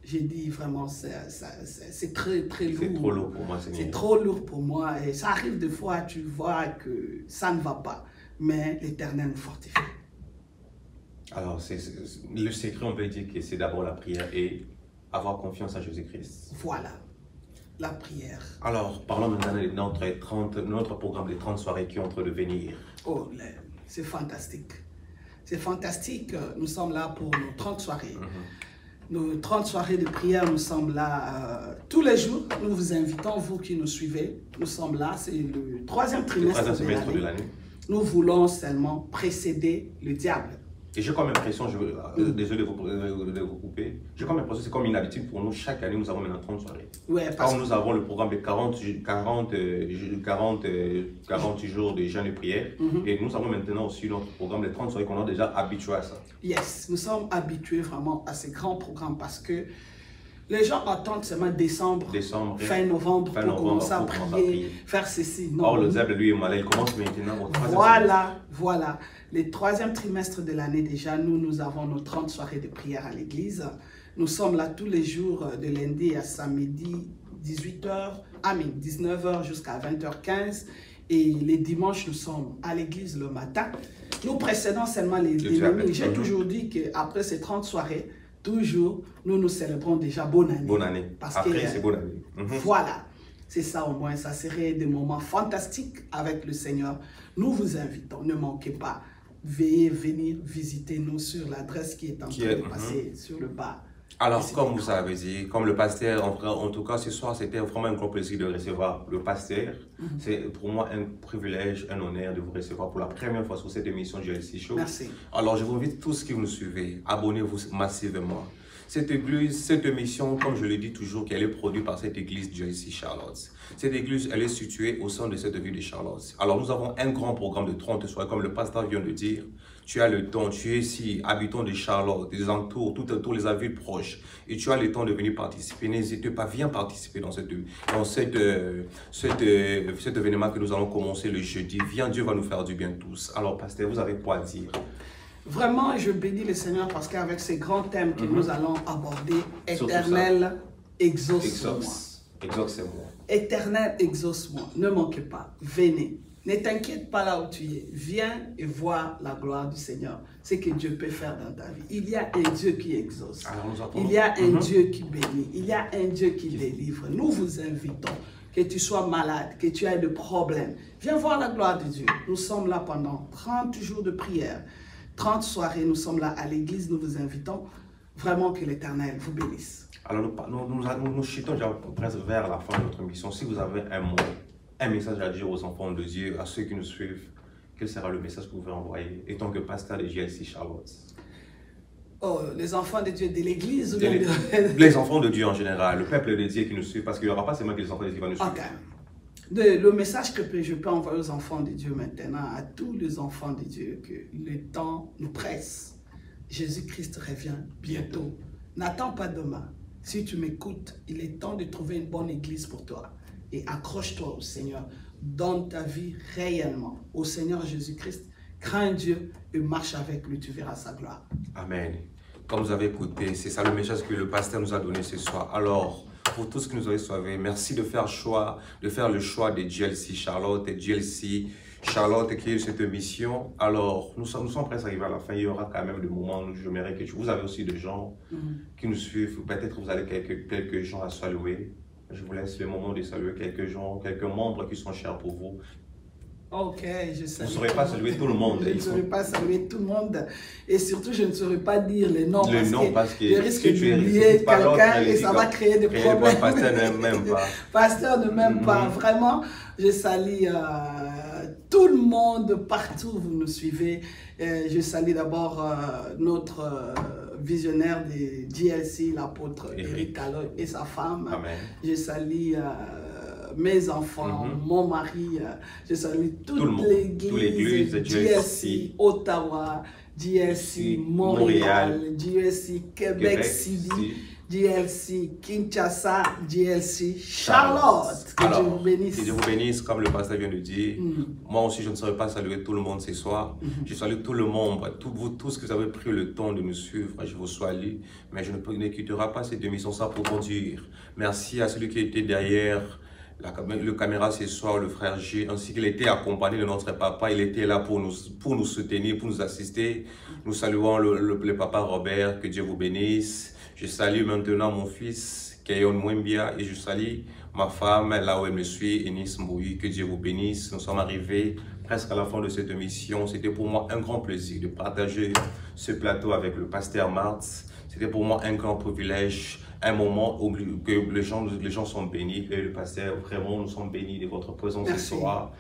J'ai dit vraiment, c'est très, très lourd. C'est trop lourd pour moi, Seigneur. C'est trop lourd pour moi. Et ça arrive des fois, tu vois que ça ne va pas. Mais l'Éternel nous fortifie. Alors, le secret, on peut dire que c'est d'abord la prière et avoir confiance en Jésus-Christ. Voilà, la prière. Alors, parlons maintenant de notre programme de 30 soirées qui est en train de venir. Oh, c'est fantastique. C'est fantastique. Nous sommes là pour nos 30 soirées. Nos 30 soirées de prière, nous sommes là tous les jours. Nous vous invitons, vous qui nous suivez. Nous sommes là, c'est le troisième trimestre de l'année. Nous voulons seulement précéder le diable. Et j'ai comme impression, désolé de vous couper, j'ai comme impression que c'est comme une habitude pour nous. Chaque année, nous avons maintenant 30 soirées. Ouais, quand nous avons le programme de 40 jours de jeûne et prière, et nous avons maintenant aussi notre programme de 30 soirées qu'on a déjà habitué à ça. Yes, nous sommes habitués vraiment à ces grands programmes parce que les gens attendent seulement décembre fin novembre pour commencer à prier, faire ceci. Non. Or, le diable, lui, est malade, il commence maintenant. Voilà. Le troisième trimestre de l'année déjà, nous avons nos 30 soirées de prière à l'église. Nous sommes là tous les jours de lundi à samedi, 19h jusqu'à 20h15. Et les dimanches, nous sommes à l'église le matin. Nous précédons seulement les nuits. J'ai toujours dit qu'après ces 30 soirées, toujours, nous célébrons déjà bonne année. Bonne année. Après, c'est bonne année. Voilà. C'est ça au moins. Ça serait des moments fantastiques avec le Seigneur. Nous vous invitons. Ne manquez pas. Veuillez venir visiter nous sur l'adresse qui est en train de passer sur le bas. Alors, comme vous avez dit, comme le pasteur, en tout cas ce soir, c'était vraiment un grand plaisir de recevoir le pasteur. C'est pour moi un privilège, un honneur de vous recevoir pour la première fois sur cette émission du GLC Show. Merci. Alors, je vous invite tous qui nous suivez, abonnez-vous massivement. Cette émission, comme je le dis toujours, qu'elle est produite par cette église GLC Charlotte. Cette église, elle est située au centre de cette ville de Charlotte. Alors, nous avons un grand programme de 30 soirées, comme le pasteur vient de dire. Tu as le temps, tu es ici, habitant de Charlotte, des entours, tous les villes proches, et tu as le temps de venir participer. N'hésitez pas, viens participer dans cet événement que nous allons commencer le jeudi. Viens, Dieu va nous faire du bien tous. Alors, pasteur, vous avez quoi à dire? Vraiment, je bénis le Seigneur parce qu'avec ces grands thèmes que nous allons aborder, Éternel, exauce-moi. Exauce-moi. Éternel, exauce-moi. Ne manquez pas, venez. Ne t'inquiète pas là où tu es. Viens et vois la gloire du Seigneur. Ce que Dieu peut faire dans ta vie. Il y a un Dieu qui exauce. Il y a un Dieu qui bénit. Il y a un Dieu qui délivre. Nous vous invitons, que tu sois malade, que tu aies des problèmes. Viens voir la gloire de Dieu. Nous sommes là pendant 30 jours de prière. 30 soirées, nous sommes là à l'église. Nous vous invitons. Vraiment que l'Éternel vous bénisse. Alors nous chutons déjà presque vers la fin de notre mission. Si vous avez un mot, un message à dire aux enfants de Dieu, à ceux qui nous suivent, quel sera le message que vous pouvez envoyer, étant que pasteur de GLC Charlotte? Oh, les enfants de Dieu de l'église ou les enfants de Dieu en général, le peuple de Dieu qui nous suit, parce qu'il n'y aura pas seulement que les enfants de Dieu qui vont nous suivre. Le message que je peux envoyer aux enfants de Dieu maintenant, à tous les enfants de Dieu, que le temps nous presse. Jésus-Christ revient bientôt. N'attends pas demain. Si tu m'écoutes, il est temps de trouver une bonne église pour toi. Et accroche-toi au Seigneur. Donne ta vie réellement au Seigneur Jésus-Christ. Crains Dieu et marche avec lui. Tu verras sa gloire. Amen. Comme vous avez écouté, c'est ça le message que le pasteur nous a donné ce soir. Alors, pour tous qui nous avez suivis, merci de faire le choix de GLC Charlotte et GLC Charlotte qui est cette émission. Alors, nous sommes presque arrivés à la fin. Il y aura quand même des moments où j'aimerais que vous avez aussi des gens qui nous suivent. Peut-être vous avez quelques gens à saluer. Je vous laisse le moment de saluer quelques gens, quelques membres qui sont chers pour vous. Ok, je Vous salue. ne saurez pas saluer tout le monde. Je ne saurais pas saluer tout le monde. Et surtout, je ne saurais pas dire les noms. Parce que je risque si tu d'oublier pas quelqu'un et ça va créer des problèmes. Pasteur ne m'aime pas. Pasteur ne m'aime pas. Vraiment, je salue tout le monde partout où vous nous suivez. Je salue d'abord notre visionnaire de GLC, l'apôtre Eric Calloy et sa femme. Amen. Je salue mes enfants, mon mari, je salue toute l'église, GLC, Ottawa, GLC, Montréal, GLC, Québec City, GLC, Kinshasa, GLC, Charlotte. Que Dieu vous bénisse. Que Dieu vous bénisse, comme le pasteur vient de dire. Moi aussi, je ne saurais pas saluer tout le monde ce soir. Je salue tout le monde, vous tous que vous avez pris le temps de nous suivre. Je vous salue, mais je ne quitterai pas cette émission sans pour vous dire merci à celui qui était derrière le caméra ce soir, le frère G, ainsi qu'il était accompagné de notre papa. Il était là pour nous soutenir, pour nous assister. Nous saluons le papa Robert, que Dieu vous bénisse. Je salue maintenant mon fils, Keyon Mwembia, et je salue ma femme, là où elle me suit, Enis Mbouyi, que Dieu vous bénisse. Nous sommes arrivés presque à la fin de cette émission. C'était pour moi un grand plaisir de partager ce plateau avec le pasteur Martz. C'était pour moi un grand privilège, un moment où que les gens sont bénis. Et le pasteur, vraiment, nous sommes bénis de votre présence ce soir.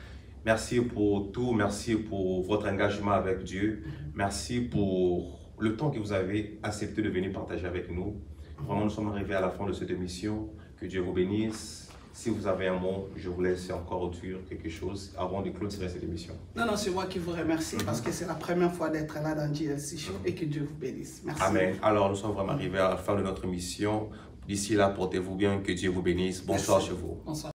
Merci pour tout. Merci pour votre engagement avec Dieu. Merci pour le temps que vous avez accepté de venir partager avec nous. Vraiment, nous sommes arrivés à la fin de cette émission. Que Dieu vous bénisse. Si vous avez un mot, je vous laisse encore dire quelque chose avant de clôturer cette émission. Non, c'est moi qui vous remercie parce que c'est la première fois d'être là dans GLC Show et que Dieu vous bénisse. Merci. Amen. Alors, nous sommes vraiment arrivés à la fin de notre émission. D'ici là, portez-vous bien, que Dieu vous bénisse. Bonsoir chez vous. Bonsoir.